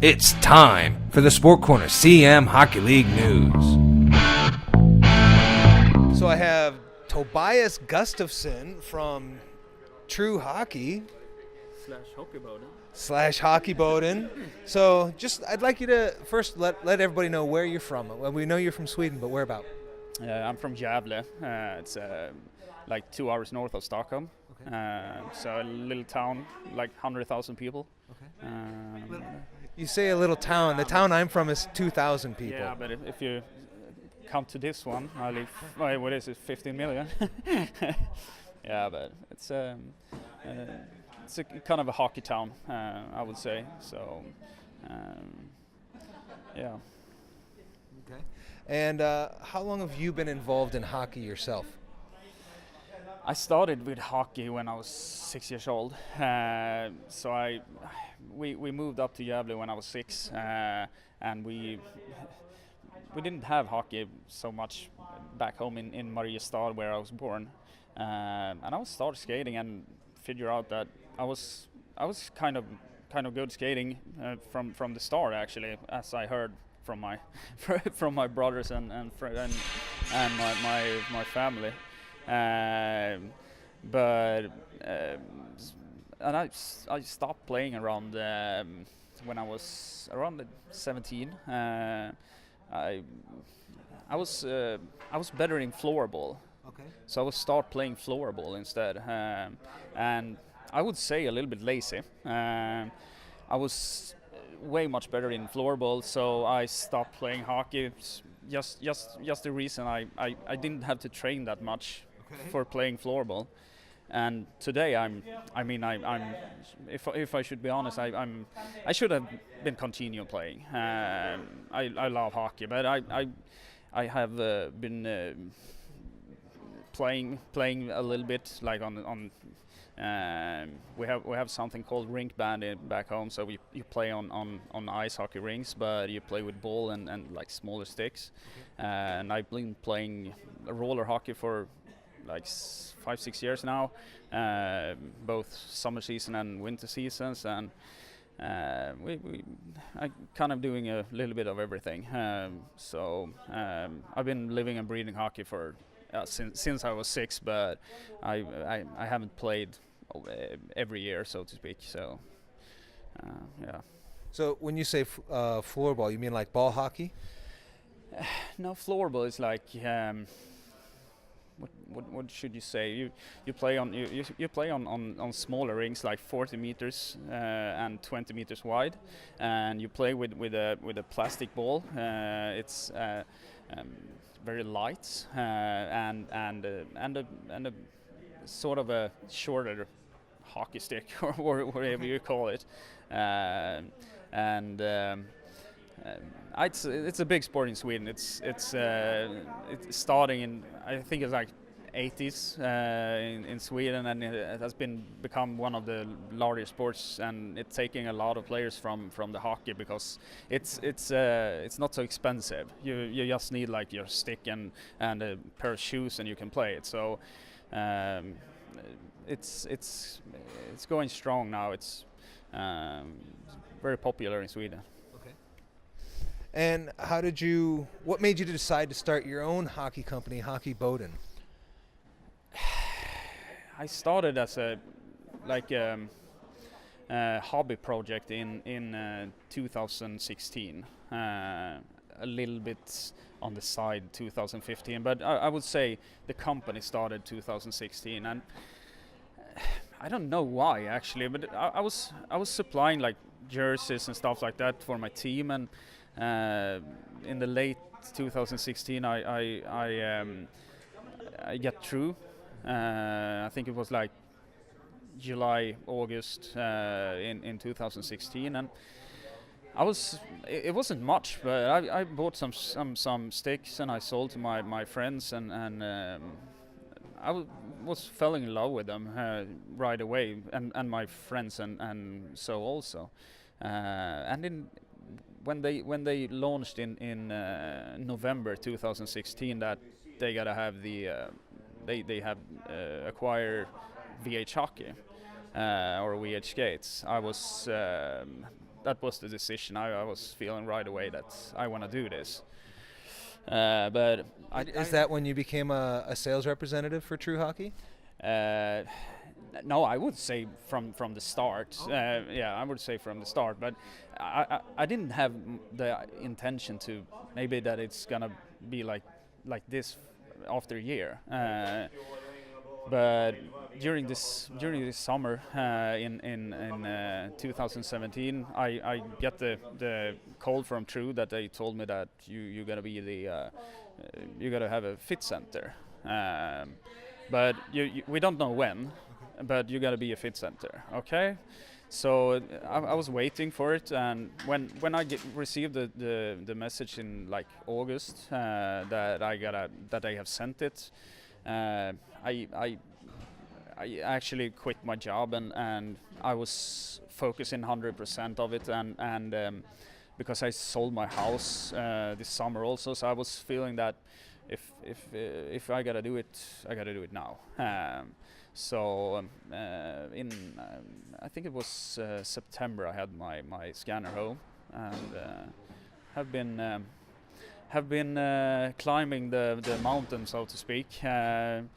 It's time for the Sport Corner Siam Hockey League news. So I have Tobias Gustafsson from True Hockey /Hockeyboden. So I'd like you to first let everybody know where you're from. Well, we know you're from Sweden, but where about? I'm from Gävle. It's like 2 hours north of Stockholm. Okay. So a little town, like 100,000 people. Okay. You say a little town. The town I'm from is 2,000 people. Yeah, but if you come to this one, I live. What is it? 15 million. Yeah, but it's a kind of a hockey town, I would say. So, yeah. Okay. And how long have you been involved in hockey yourself? I started with hockey when I was 6 years old. So we moved up to Gävle when I was 6, and we didn't have hockey so much back home in Mariestad where I was born. And I was started skating and figured out that I was kind of good skating from the start, actually, as I heard from my from my brothers and my family. And I stopped playing around when I was around 17. I was better in floorball. Okay. So I would start playing floorball instead, and I would say a little bit lazy. I was way much better in floorball, so I stopped playing hockey. Just the reason I didn't have to train that much for playing floorball. And today if I should be honest, I should have been continue playing. I love hockey, but I have been playing a little bit, like on we have something called rink band back home, so you play on ice hockey rinks, but you play with ball and like smaller sticks. And I've been playing roller hockey for like 5-6 years now, both summer season and winter seasons, and I kind of doing a little bit of everything. So I've been living and breathing hockey for since I was 6, but I haven't played every year, so to speak. So yeah. So when you say floorball, you mean like ball hockey? No, floorball is like what should you say? You play on smaller rinks, like 40 meters and 20 meters wide, and you play with a plastic ball. It's very light and a sort of a shorter hockey stick or whatever you call it, it's a big sport in Sweden. It's starting in, I think it's like 80s in Sweden, and it has become one of the largest sports, and it's taking a lot of players from the hockey because it's not so expensive. You just need like your stick and a pair of shoes and you can play it. So it's going strong now. It's very popular in Sweden. And what made you decide to start your own hockey company, Hockeyboden? I started as a hobby project in 2016, a little bit on the side 2015, but I would say the company started 2016, and I don't know why actually, but I was supplying like jerseys and stuff like that for my team, and in the late 2016 I got through. I think it was like July, August in 2016, and it wasn't much, but I bought some sticks and I sold to my friends, and I was fell in love with them right away, and my friends and so also, and when they launched in November 2016 that they gotta have the they have acquired VH Hockey, or VH skates. I was that was the decision. I was feeling right away that I want to do this. But Is that when you became a sales representative for True Hockey? No, I would say from the start. Yeah, I would say from the start. But I didn't have the intention to maybe that it's gonna be like this after a year. But during this summer in 2017, I get the call from True that they told me that you gotta be you gotta have a fit center. But we don't know when, but you gotta be a fit center, okay? So I was waiting for it, and when I received the message in like August that I have sent it, I actually quit my job and I was focusing 100% of it, and because I sold my house this summer also, so I was feeling that if I gotta do it, I gotta do it now. So in I think it was September, I had my scanner home, and have been climbing the mountain, so to speak. I'm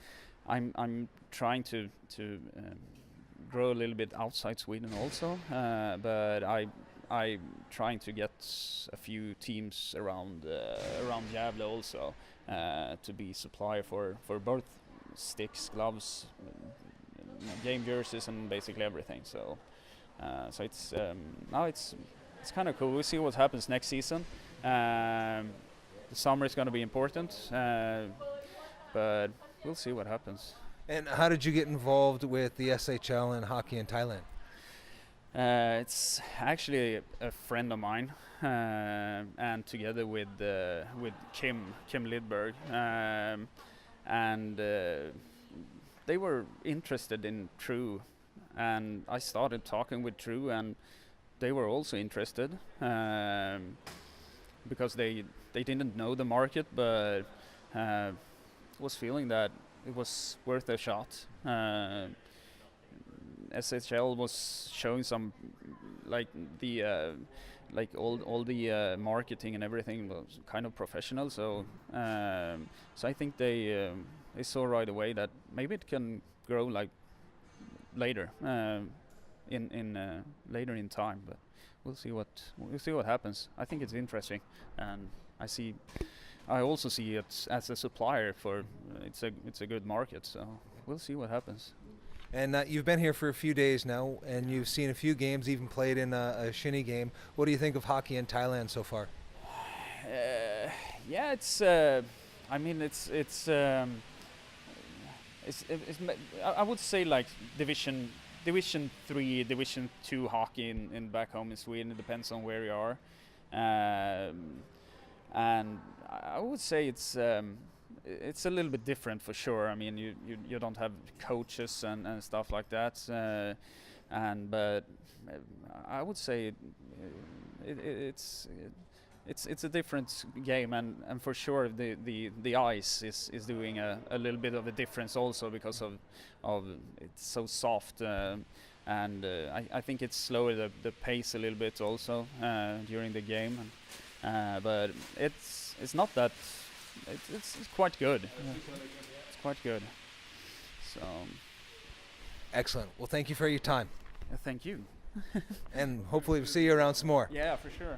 trying to grow a little bit outside Sweden also, but I'm trying to get a few teams around Gävle also, to be supplier for both sticks, gloves, game jerseys, and basically everything. So it's now it's kind of cool. We'll see what happens next season. The summer is going to be important, but we'll see what happens. And how did you get involved with the SHL and hockey in Thailand? It's actually a friend of mine, and together with Kim Lidberg, and they were interested in True, and I started talking with True, and they were also interested, because they didn't know the market, but was feeling that it was worth a shot. SHL was showing some like all the marketing and everything was kind of professional, so I think they saw right away that maybe it can grow like later in later in time, but we'll see what happens. I think it's interesting, and I also see it as a supplier for it's a good market, so we'll see what happens. And you've been here for a few days now, and you've seen a few games, even played in a shinny game. What do you think of hockey in Thailand so far? Yeah, it's. I mean, it's I would say like Division 3, Division 2 hockey in back home in Sweden. It depends on where you are, and I would say it's a little bit different for sure. I mean, you don't have coaches and stuff like that, but I would say it's a different game, and for sure the ice is doing a little bit of a difference also because of it's so soft, and I think it's slower the pace a little bit also during the game, but it's not that. It's quite good. Yeah. It's quite good. So. Excellent. Well, thank you for your time. Thank you. And hopefully we'll see you around some more. Yeah, for sure.